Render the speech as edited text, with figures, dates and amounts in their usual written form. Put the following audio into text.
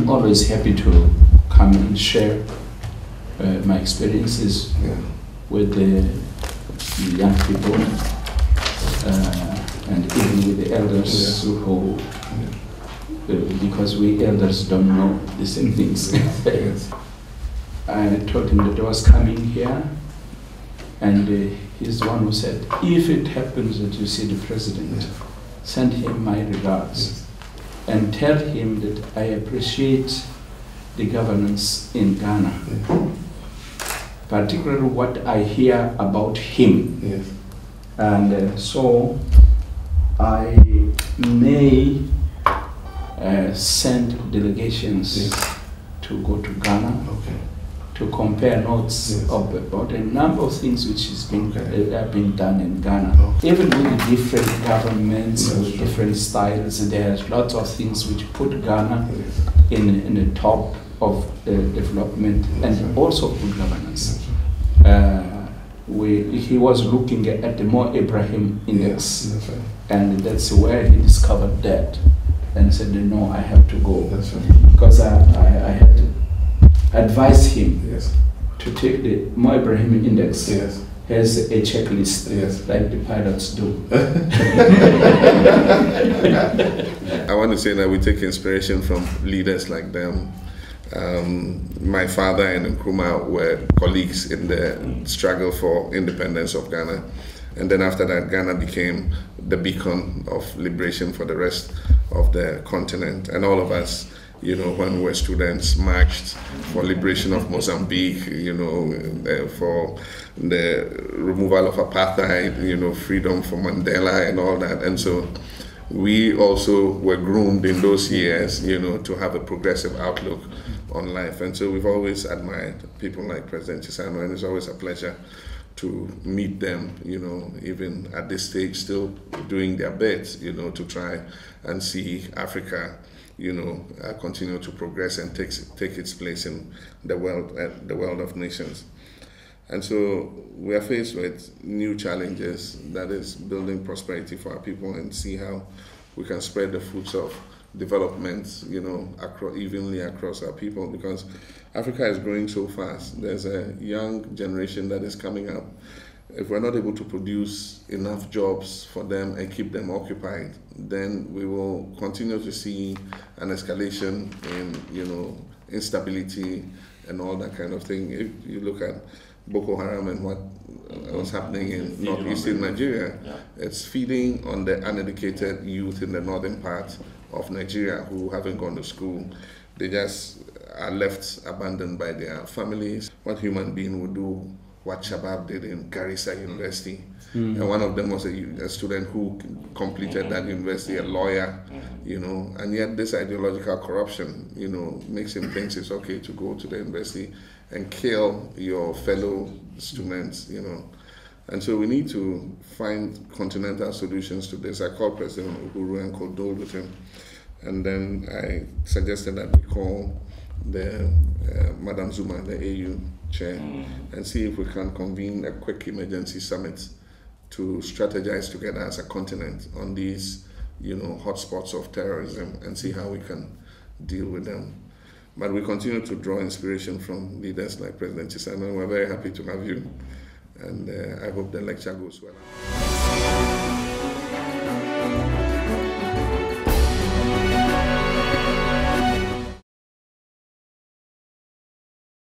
I'm always happy to come and share my experiences with the young people and even with the elders who, because we elders don't know the same things. I told him that I was coming here, and he's the one who said, if it happens that you see the president, send him my regards and tell him that I appreciate the governance in Ghana, particularly what I hear about him. And so I may send delegations to go to Ghana to compare notes about a number of things which is being done in Ghana. Even with the different governments, with different styles, there's lots of things which put Ghana in the top of development and also good governance. He was looking at the Mo Ibrahim Index, and that's where he discovered that, and said, no, I have to go, because I had to advise him to take the Mo Ibrahim Index as a checklist, like the pilots do. I want to say that we take inspiration from leaders like them. My father and Nkrumah were colleagues in the struggle for independence of Ghana. And then after that, Ghana became the beacon of liberation for the rest of the continent. And all of us, you know, when we were students, marched for liberation of Mozambique, you know, for the removal of apartheid, you know, freedom for Mandela and all that. And so we also were groomed in those years, you know, to have a progressive outlook on life. And so we've always admired people like President Chissano, and it's always a pleasure to meet them, you know, even at this stage, still doing their best, you know, to try and see Africa, you know, continue to progress and take its place in the world of nations. And so we are faced with new challenges, that is building prosperity for our people and see how we can spread the fruits of development, you know, evenly across our people, because Africa is growing so fast. There's a young generation that is coming up. If we're not able to produce enough jobs for them and keep them occupied, then we will continue to see an escalation in, you know, instability and all that kind of thing. If you look at Boko Haram and what was happening in northeastern Nigeria, it's feeding on the uneducated youth in the northern part of Nigeria who haven't gone to school. They just are left abandoned by their families. What human being would do what Shabab did in Garissa University. And one of them was a student who completed that university, a lawyer, you know, and yet this ideological corruption, you know, makes him think it's okay to go to the university and kill your fellow students, you know. And so we need to find continental solutions to this. I called President Uhuru and condoled with him. And then I suggested that we call the Madam Zuma, the AU chair, and see if we can convene a quick emergency summit to strategize together as a continent on these, you know, hotspots of terrorism and see how we can deal with them. But we continue to draw inspiration from leaders like President Chissano. We're very happy to have you, and I hope the lecture goes well.